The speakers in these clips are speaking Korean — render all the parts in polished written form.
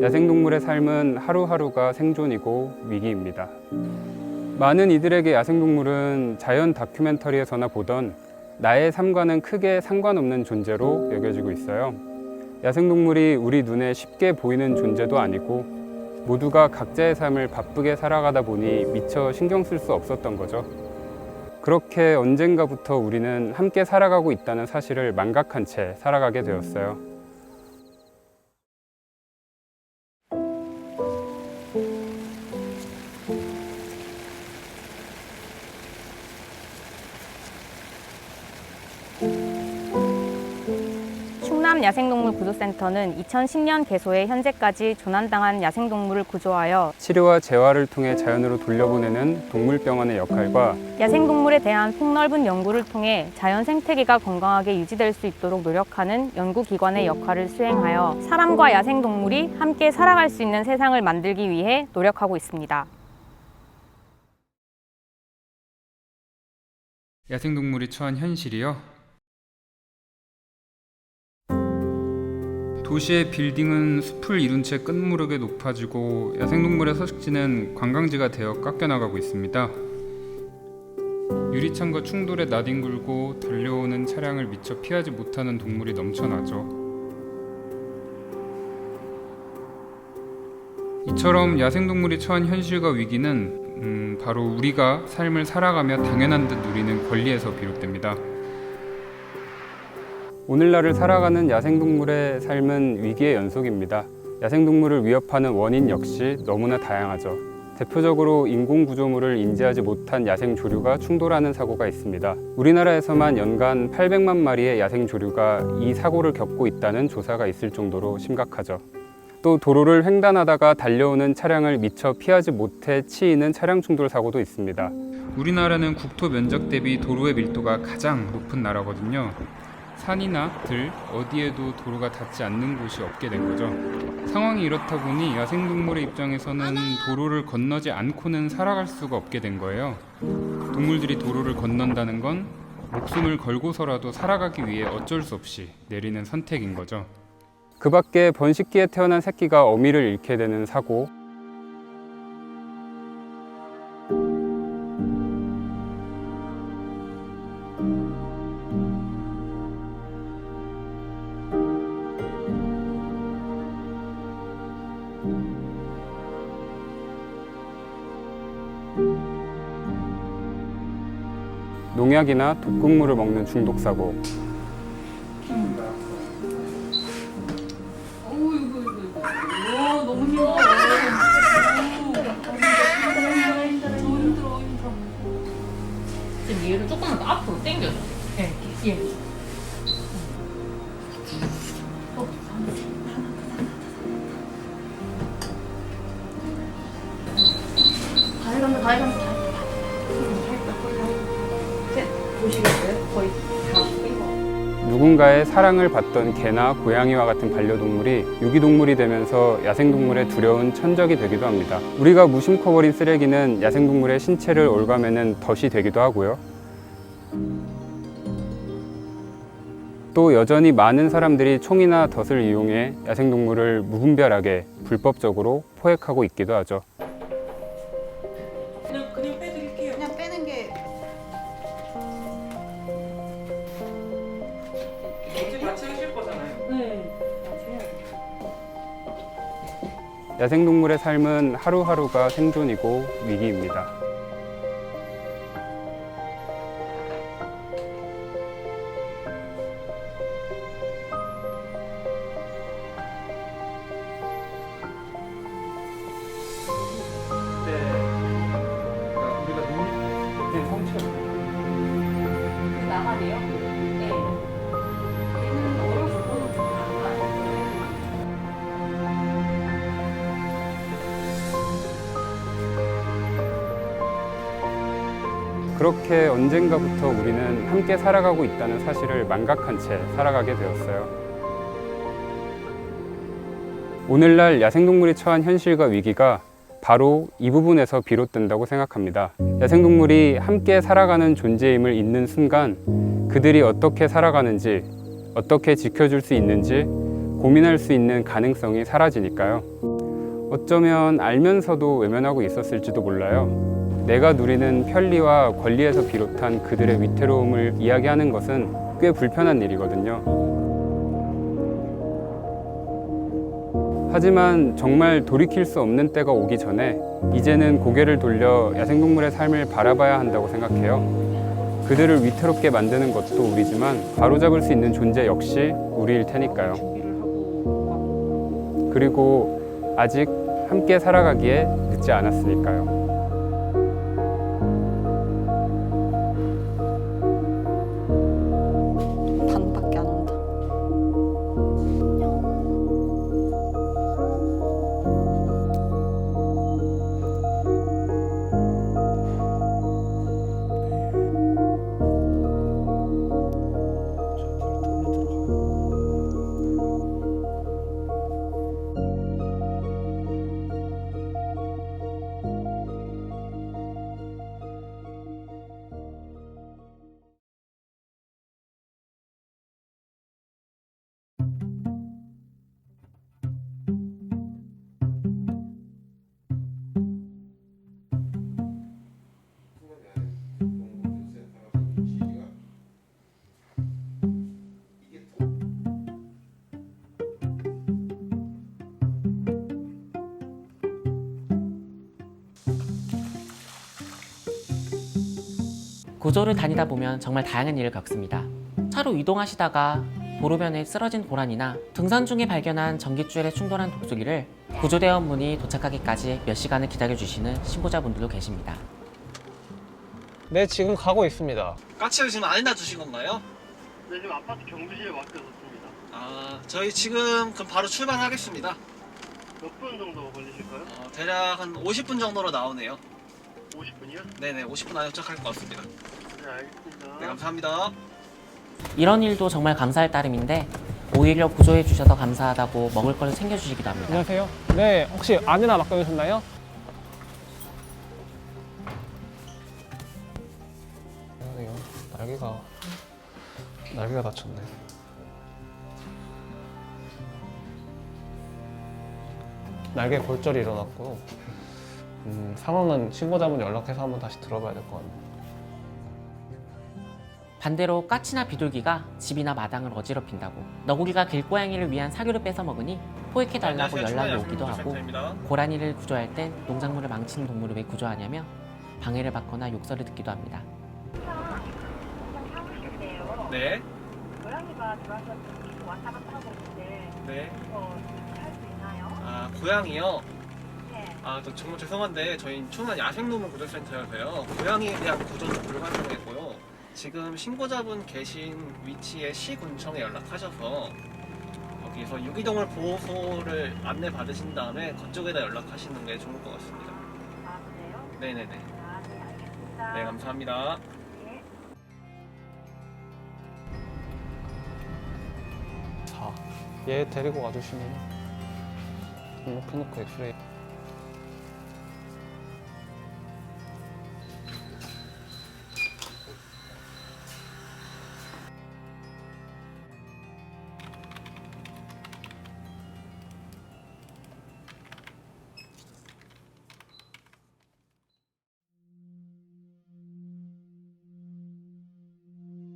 야생동물의 삶은 하루하루가 생존이고 위기입니다. 많은 이들에게 야생동물은 자연 다큐멘터리에서나 보던 나의 삶과는 크게 상관없는 존재로 여겨지고 있어요. 야생동물이 우리 눈에 쉽게 보이는 존재도 아니고 모두가 각자의 삶을 바쁘게 살아가다 보니 미처 신경 쓸 수 없었던 거죠. 그렇게 언젠가부터 우리는 함께 살아가고 있다는 사실을 망각한 채 살아가게 되었어요. 충남 야생동물 구조센터는 2010년 개소해 현재까지 조난당한 야생동물을 구조하여 치료와 재활을 통해 자연으로 돌려보내는 동물병원의 역할과 야생동물에 대한 폭넓은 연구를 통해 자연 생태계가 건강하게 유지될 수 있도록 노력하는 연구기관의 역할을 수행하여 사람과 야생동물이 함께 살아갈 수 있는 세상을 만들기 위해 노력하고 있습니다. 야생동물이 처한 현실이요? 도시의 빌딩은 숲을 이룬 채 끝무르게 높아지고 야생동물의 서식지는 관광지가 되어 깎여나가고 있습니다. 유리창과 충돌에 나뒹굴고 달려오는 차량을 미처 피하지 못하는 동물이 넘쳐나죠. 이처럼 야생동물이 처한 현실과 위기는 바로 우리가 삶을 살아가며 당연한 듯 누리는 권리에서 비롯됩니다. 오늘날을 살아가는 야생동물의 삶은 위기의 연속입니다. 야생동물을 위협하는 원인 역시 너무나 다양하죠. 대표적으로 인공구조물을 인지하지 못한 야생조류가 충돌하는 사고가 있습니다. 우리나라에서만 연간 800만 마리의 야생조류가 이 사고를 겪고 있다는 조사가 있을 정도로 심각하죠. 또 도로를 횡단하다가 달려오는 차량을 미처 피하지 못해 치이는 차량 충돌 사고도 있습니다. 우리나라는 국토 면적 대비 도로의 밀도가 가장 높은 나라거든요. 산이나 들 어디에도 도로가 닿지 않는 곳이 없게 된 거죠. 상황이 이렇다 보니 야생동물의 입장에서는 도로를 건너지 않고는 살아갈 수가 없게 된 거예요. 동물들이 도로를 건넌다는 건 목숨을 걸고서라도 살아가기 위해 어쩔 수 없이 내리는 선택인 거죠. 그 밖에 번식기에 태어난 새끼가 어미를 잃게 되는 사고, 농약이나 독극물을 먹는 중독 사고, 너무 힘들어. 지금 얘를 조금만 더 앞으로 당겨줘. 예, 예. 가해간다. 보시겠어요? 거의 다 빼고. 누군가의 사랑을 받던 개나 고양이와 같은 반려동물이 유기동물이 되면서 야생동물의 두려운 천적이 되기도 합니다. 우리가 무심코 버린 쓰레기는 야생동물의 신체를 옭아매는 덫이 되기도 하고요. 또 여전히 많은 사람들이 총이나 덫을 이용해 야생동물을 무분별하게 불법적으로 포획하고 있기도 하죠. 그냥 빼드릴게요. 그냥 빼는 게 어차피 같이 하실 거잖아요. 네. 야생동물의 삶은 하루하루가 생존이고 위기입니다. 나가네요? 네. 얘는 어려서 그렇게 언젠가부터 우리는 함께 살아가고 있다는 사실을 망각한 채 살아가게 되었어요. 오늘날 야생동물이 처한 현실과 위기가 바로 이 부분에서 비롯된다고 생각합니다. 야생동물이 함께 살아가는 존재임을 잊는 순간 그들이 어떻게 살아가는지, 어떻게 지켜줄 수 있는지 고민할 수 있는 가능성이 사라지니까요. 어쩌면 알면서도 외면하고 있었을지도 몰라요. 내가 누리는 편리와 권리에서 비롯한 그들의 위태로움을 이야기하는 것은 꽤 불편한 일이거든요. 하지만 정말 돌이킬 수 없는 때가 오기 전에 이제는 고개를 돌려 야생동물의 삶을 바라봐야 한다고 생각해요. 그들을 위태롭게 만드는 것도 우리지만 바로잡을 수 있는 존재 역시 우리일 테니까요. 그리고 아직 함께 살아가기에 늦지 않았으니까요. 반밖에 안 온다. 구조를 다니다 보면 정말 다양한 일을 겪습니다. 차로 이동하시다가 도로변에 쓰러진 고란이나 등산 중에 발견한 전깃줄에 충돌한 독수리를 구조대원분이 도착하기까지 몇 시간을 기다려주시는 신고자분들도 계십니다. 네, 지금 가고 있습니다. 까치를 지금 안에다 주신 건가요? 네, 지금 아파트 경비실에 맡겨뒀습니다. 아, 저희 지금 그럼 바로 출발하겠습니다. 몇 분 정도 걸리실까요? 대략 한 50분 정도로 나오네요. 50분이요? 네네, 50분 안에 도착할 것 같습니다. 네, 알겠습니다. 네, 감사합니다. 이런 일도 정말 감사할 따름인데 오히려 구조해 주셔서 감사하다고 먹을 걸 챙겨주시기도 합니다. 안녕하세요. 네, 혹시 안에나 맡겨주셨나요? 미안해요. 날개가 다쳤네. 날개 골절이 일어났고 상황은 신고자분 연락해서 한번 다시 들어봐야 될 것 같네요. 반대로 까치나 비둘기가 집이나 마당을 어지럽힌다고 너구리가 길고양이를 위한 사료를 뺏어 먹으니 포획해달라고 연락이 오기도 하고 고라니를 구조할 땐 농작물을 망치는 동물을 왜 구조하냐며 방해를 받거나 욕설을 듣기도 합니다. 네. 고양이가 들어와서 계속 왔다 갔다 하고 있는데 네. 할 수 있나요? 아, 고양이요? 네. 아, 또 정말 죄송한데 저희 충남 야생동물 구조센터여서요. 고양이에 대한 구조는 불가능했고요. 지금 신고자분 계신 위치에 시군청에 연락하셔서 거기서 유기동물 보호소를 안내 받으신 다음에 그쪽에다 연락하시는 게 좋을 것 같습니다. 아, 그래요? 네네네. 아, 네, 알겠습니다. 네, 감사합니다. 네. 4. 얘 데리고 와주시면 등록해놓고 엑스레이.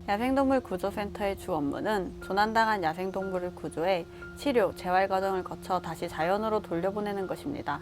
야생동물 구조센터의 주 업무는 조난당한 야생동물을 구조해 치료, 재활 과정을 거쳐 다시 자연으로 돌려보내는 것입니다.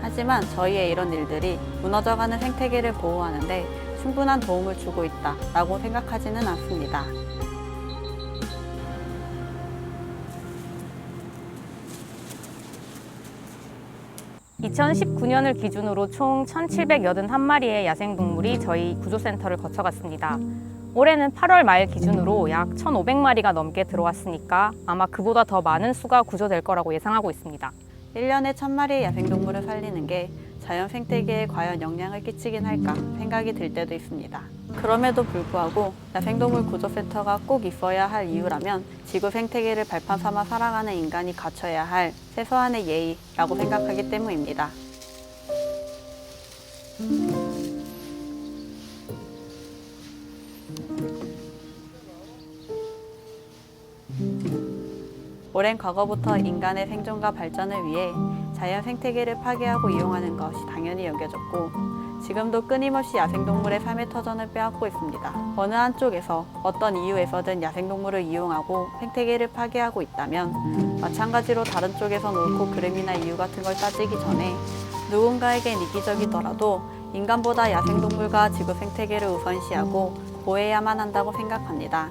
하지만 저희의 이런 일들이 무너져가는 생태계를 보호하는 데 충분한 도움을 주고 있다라고 생각하지는 않습니다. 2019년을 기준으로 총 1,781마리의 야생동물이 저희 구조센터를 거쳐갔습니다. 올해는 8월 말 기준으로 약 1,500마리가 넘게 들어왔으니까 아마 그보다 더 많은 수가 구조될 거라고 예상하고 있습니다. 1년에 1,000마리의 야생동물을 살리는 게 자연 생태계에 과연 영향을 끼치긴 할까 생각이 들 때도 있습니다. 그럼에도 불구하고 야생동물 구조센터가 꼭 있어야 할 이유라면 지구 생태계를 발판 삼아 살아가는 인간이 갖춰야 할 최소한의 예의라고 생각하기 때문입니다. 오랜 과거부터 인간의 생존과 발전을 위해 자연 생태계를 파괴하고 이용하는 것이 당연히 여겨졌고 지금도 끊임없이 야생동물의 삶의 터전을 빼앗고 있습니다. 어느 한쪽에서 어떤 이유에서든 야생동물을 이용하고 생태계를 파괴하고 있다면 마찬가지로 다른 쪽에선 옳고 그름이나 이유 같은 걸 따지기 전에 누군가에겐 이기적이더라도 인간보다 야생동물과 지구 생태계를 우선시하고 보호해야만 한다고 생각합니다.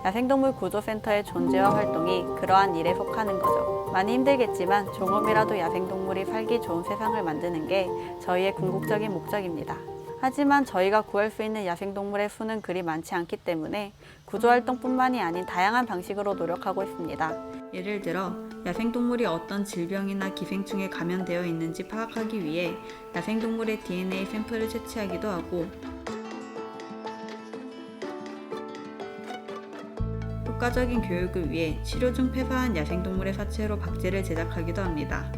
야생동물 구조센터의 존재와 활동이 그러한 일에 속하는 거죠. 많이 힘들겠지만 조금이라도 야생동물이 살기 좋은 세상을 만드는 게 저희의 궁극적인 목적입니다. 하지만 저희가 구할 수 있는 야생동물의 수는 그리 많지 않기 때문에 구조활동뿐만이 아닌 다양한 방식으로 노력하고 있습니다. 예를 들어 야생동물이 어떤 질병이나 기생충에 감염되어 있는지 파악하기 위해 야생동물의 DNA 샘플을 채취하기도 하고 효과적인 교육을 위해 치료 중 폐사한 야생동물의 사체로 박제를 제작하기도 합니다.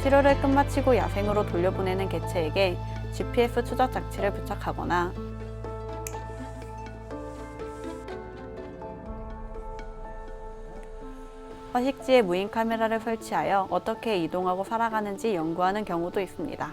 치료를 끝마치고 야생으로 돌려보내는 개체에게 GPS 추적 장치를 부착하거나 서식지에 무인 카메라를 설치하여 어떻게 이동하고 살아가는지 연구하는 경우도 있습니다.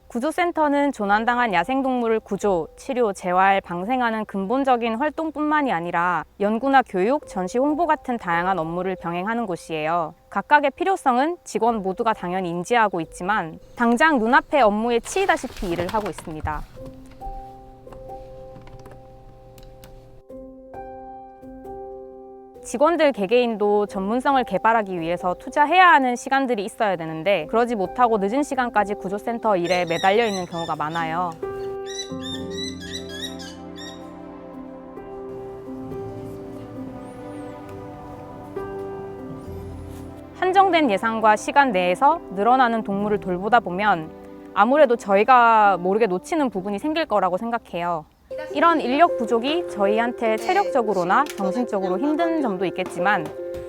구조센터는 조난당한 야생동물을 구조, 치료, 재활, 방생하는 근본적인 활동뿐만이 아니라 연구나 교육, 전시 홍보 같은 다양한 업무를 병행하는 곳이에요. 각각의 필요성은 직원 모두가 당연히 인지하고 있지만 당장 눈앞의 업무에 치이다시피 일을 하고 있습니다. 직원들 개개인도 전문성을 개발하기 위해서 투자해야 하는 시간들이 있어야 되는데 그러지 못하고 늦은 시간까지 구조센터 일에 매달려 있는 경우가 많아요. 한정된 예산과 시간 내에서 늘어나는 동물을 돌보다 보면 아무래도 저희가 모르게 놓치는 부분이 생길 거라고 생각해요. 이런 인력 부족이 저희한테 체력적으로나 정신적으로 힘든 점도 있겠지만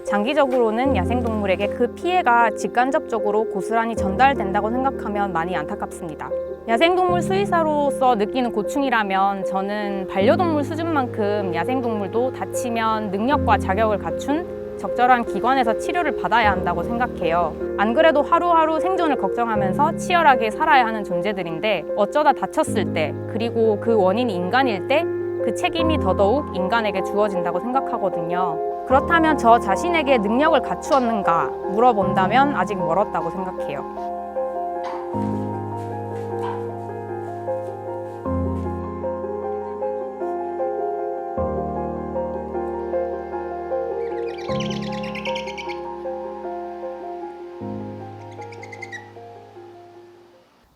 장기적으로는 야생동물에게 그 피해가 직간접적으로 고스란히 전달된다고 생각하면 많이 안타깝습니다. 야생동물 수의사로서 느끼는 고충이라면 저는 반려동물 수준만큼 야생동물도 다치면 능력과 자격을 갖춘 적절한 기관에서 치료를 받아야 한다고 생각해요. 안 그래도 하루하루 생존을 걱정하면서 치열하게 살아야 하는 존재들인데 어쩌다 다쳤을 때 그리고 그 원인이 인간일 때 그 책임이 더더욱 인간에게 주어진다고 생각하거든요. 그렇다면 저 자신에게 능력을 갖추었는가 물어본다면 아직 멀었다고 생각해요.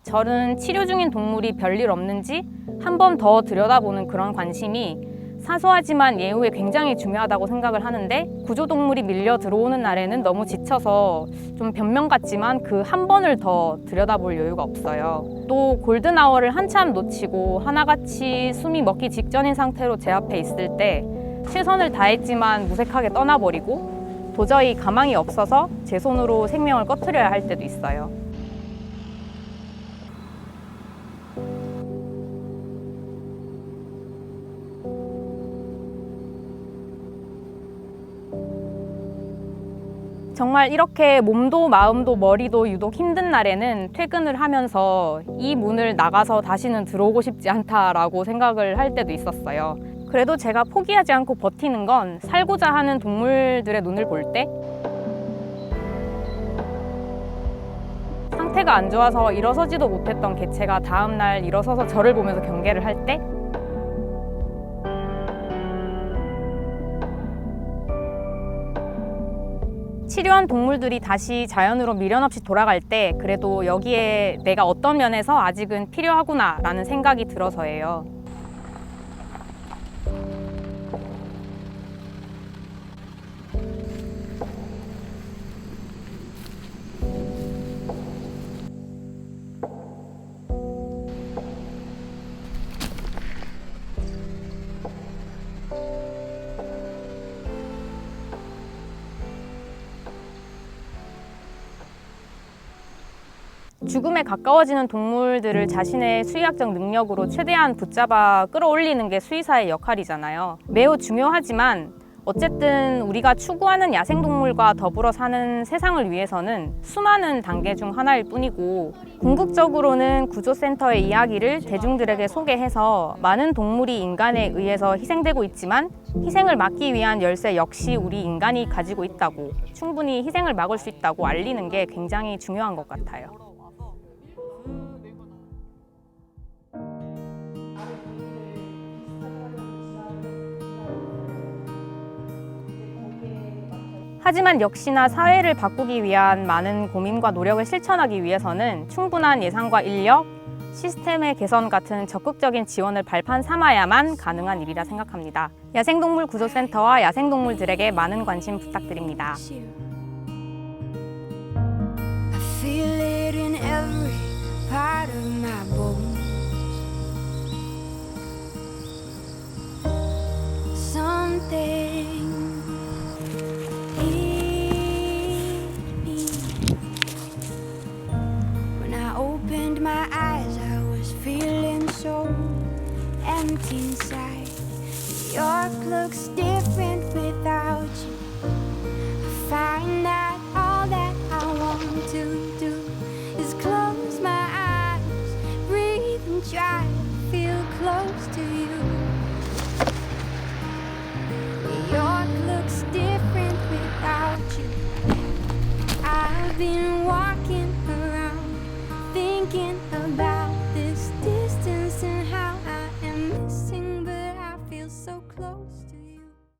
저는 치료 중인 동물이 별일 없는지 한 번 더 들여다보는 그런 관심이 사소하지만 예후에 굉장히 중요하다고 생각을 하는데 구조동물이 밀려 들어오는 날에는 너무 지쳐서 좀 변명 같지만 그 한 번을 더 들여다볼 여유가 없어요. 또 골든아워를 한참 놓치고 하나같이 숨이 먹기 직전인 상태로 제 앞에 있을 때 최선을 다했지만 무색하게 떠나버리고 도저히 가망이 없어서 제 손으로 생명을 꺼트려야 할 때도 있어요. 정말 이렇게 몸도 마음도 머리도 유독 힘든 날에는 퇴근을 하면서 이 문을 나가서 다시는 들어오고 싶지 않다라고 생각을 할 때도 있었어요. 그래도 제가 포기하지 않고 버티는 건 살고자 하는 동물들의 눈을 볼 때, 상태가 안 좋아서 일어서지도 못했던 개체가 다음날 일어서서 저를 보면서 경계를 할 때, 치료한 동물들이 다시 자연으로 미련 없이 돌아갈 때 그래도 여기에 내가 어떤 면에서 아직은 필요하구나 라는 생각이 들어서예요. 죽음에 가까워지는 동물들을 자신의 수의학적 능력으로 최대한 붙잡아 끌어올리는 게 수의사의 역할이잖아요. 매우 중요하지만 어쨌든 우리가 추구하는 야생동물과 더불어 사는 세상을 위해서는 수많은 단계 중 하나일 뿐이고, 궁극적으로는 구조센터의 이야기를 대중들에게 소개해서 많은 동물이 인간에 의해서 희생되고 있지만 희생을 막기 위한 열쇠 역시 우리 인간이 가지고 있다고, 충분히 희생을 막을 수 있다고 알리는 게 굉장히 중요한 것 같아요. 하지만 역시나 사회를 바꾸기 위한 많은 고민과 노력을 실천하기 위해서는 충분한 예산과 인력, 시스템의 개선 같은 적극적인 지원을 발판 삼아야만 가능한 일이라 생각합니다. 야생동물 구조센터와 야생동물들에게 많은 관심 부탁드립니다. I feel it in every part of my bones. Something